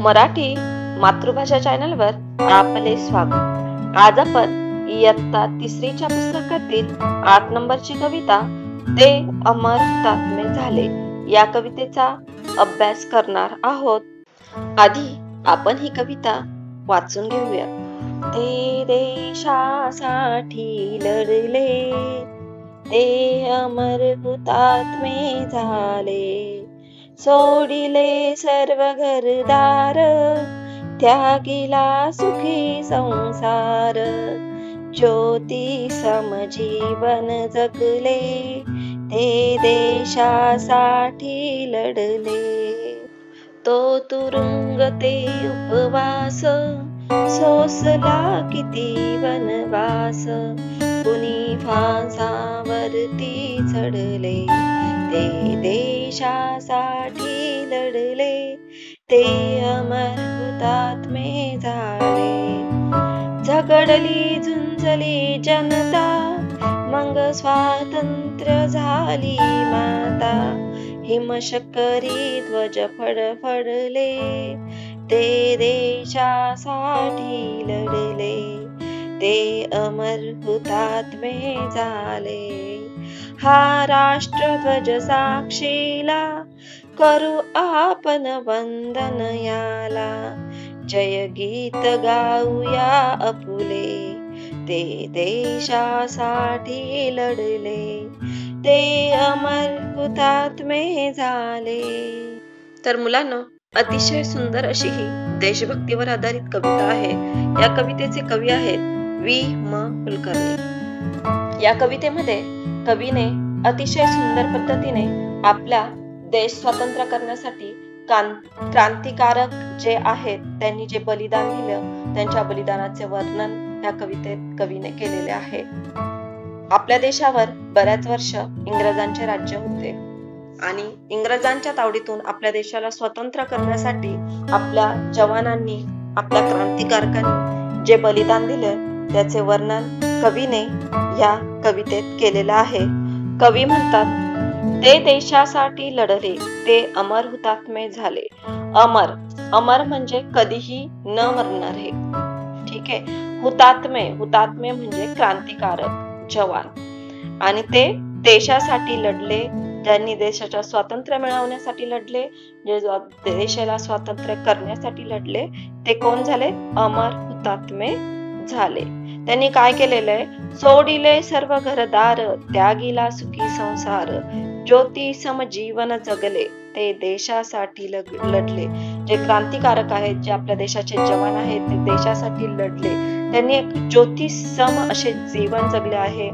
मराठी मातृभाषा चॅनलवर आपले स्वागत। आज आपण इयत्ता 3च्या पुस्तकातील 8 नंबरची कविता ते अमर हुतात्मे झाले या कवितेचा अभ्यास करणार आहोत। आधी आपण ही कविता वाचून घेऊया। ते देशासाठी लढले, ते अमर हुतात्मे झाले, सोडिले सर्व घरदार, त्यागिला सुखी संसार, ज्योती समजीवन जगले, ते देशासाठी लढले। तो तुरुंग ते उपवास, सोसला किती वनवास, कुणी फासावरती चढले, ते देशासाठी लढले, ते अमर हुतात्मे झाले। झगडली झुंजली जनता, मग स्वातंत्र्य झाली माता, हिमशकरी ध्वज फडफडले, ते देशासाठी लढले, ते अमर हुतात्मे झाले। हा राष्ट्रध्वज साक्षीला, करू आपण वंदन याला, जय गीत गाऊया आपुले, ते देशासाठी लढले, ते अमर हुतात्मे झाले। तर मुलांनो, अतिशय सुंदर अशी ही देशभक्तीवर आधारित कविता आहे। या कवितेचे कवी आहेत वि. म. कुलकर्णी। या कवितेमध्ये कवीने अतिशय सुंदर पद्धतीने आपला देश स्वतंत्र करण्यासाठी क्रांतिकारक जे आहेत त्यांनी जे बलिदान दिलं, त्यांच्या बलिदानाचे वर्णन या कवितेत कवीने केलेले आहे। आपल्या देशावर बऱ्याच वर्ष इंग्रजांचे राज्य होते आणि इंग्रजांच्या तावडीतून आपल्या देशाला स्वतंत्र करण्यासाठी आपल्या जवानांनी, आपल्या क्रांतिकारकांनी जे बलिदान दिले त्याचे वर्णन कवीने या कवितेत केलेलं आहे। कवी म्हणतात, ते देशासाठी लढले, ते अमर हुतात्मे झाले। अमर, अमर म्हणजे कधीही न मरणारे, ठीक आहे। हुतात्मे, हुतात्मे म्हणजे क्रांतिकारक जवान, आणि ते देशासाठी लढले, ज्यांनी देशाच्या स्वातंत्र्य मिळवण्यासाठी लढले, जे देशाला स्वातंत्र्य करण्यासाठी लढले, ते कोण झाले? अमर हुतात्मे झाले। त्यांनी काय केलेलं आहे? सोडिले सर्व घरदार, त्यागिला सुखी संसार, ज्योती सम जीवन जगले, ते देशासाठी लढले। जे क्रांतिकारक आहेत, जे आपल्या देशाचे जवान आहेत, ते देशासाठी लढले। त्यांनी एक ज्योती सम असे जीवन जगले आहे,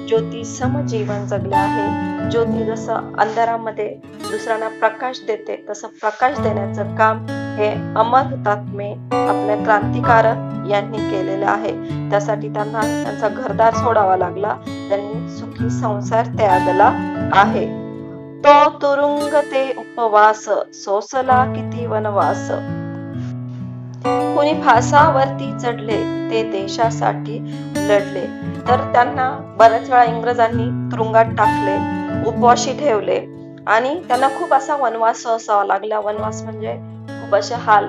ज्योती सम जीवन जगले आहे। ज्योती जसं अंधारामध्ये दुसऱ्यांना प्रकाश देते, तसं प्रकाश देण्याचं काम हे अमर हुतात्मे आपल्या क्रांतिकारक यांनी केलेलं आहे। त्यासाठी त्यांना त्यांचा घरदार सोडावा लागला, त्यांनी सुखी संसार त्यागला आहे। तो तुरुंग ते उपवास, सोसला किती वनवास, कोणी फासावरती चढले, ते देशासाठी लढले। तर त्यांना बऱ्याच वेळा इंग्रजांनी तुरुंगात टाकले, उपवाशी ठेवले आणि त्यांना खूप असा वनवास सोसावा लागला। वनवास म्हणजे खूप असे हाल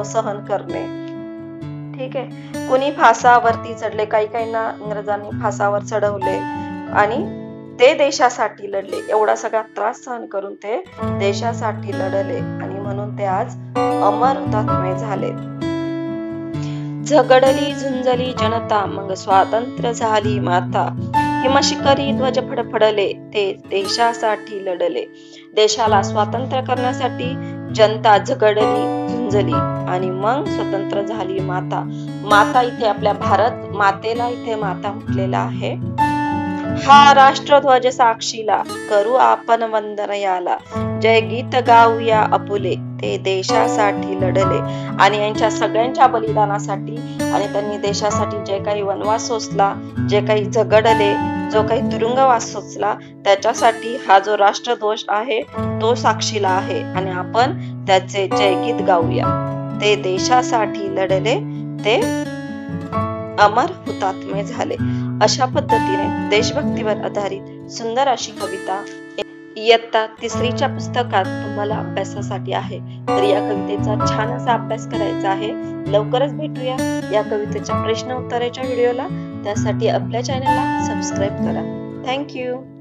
सहन करणे, ठीक आहे। कोणी फासावरती चढले, काही काहींना इंग्रजांनी फासावर चढवले आणि ते देशासाठी लढले। एवढा सगळा त्रास सहन करून ते देशासाठी लढले आणि म्हणून ते आज अमर हुतात्मे झाले। झगडली झुंजली जनता, मग स्वातंत्र्य झाली माता, हिमशिखरी ध्वज फडफडले, ते देशासाठी लढले। देशाला स्वातंत्र्य करण्यासाठी जनता झगडली झुंजली आणि मग स्वतंत्र झाली माता। माता इथे आपल्या भारत मातेला इथे माता म्हटलेला आहे। हा राष्ट्रध्वज साक्षीला, करू आपण वंदन याला, जय गीत गाऊया आपुले, ते देशासाठी लढले। आणि यांच्या सगळ्यांच्या बलिदानासाठी आणि त्यांनी देशासाठी जे काही वनवास सोसला, जे काही झगडले, जो काही तुरुंगवास सोसला, त्याच्यासाठी हा जो राष्ट्रध्वज आहे तो साक्षीला आहे आणि आपण त्याचे जयगीत गाऊया। ते देशासाठी लढले, ते अमर हुतात्मे झाले। अशा पद्धतीने देशभक्तीवर आधारित सुंदर अशी कविता इयत्ता 3च्या पुस्तकात तुम्हाला अभ्यासासाठी आहे. तर या कवितेचा छान असा अभ्यास करायचा आहे. लवकरच भेटूया या कवितेच्या प्रश्न उत्तराच्या व्हिडिओला. त्यासाठी आपल्या चॅनलला सबस्क्राईब करा. Thank you.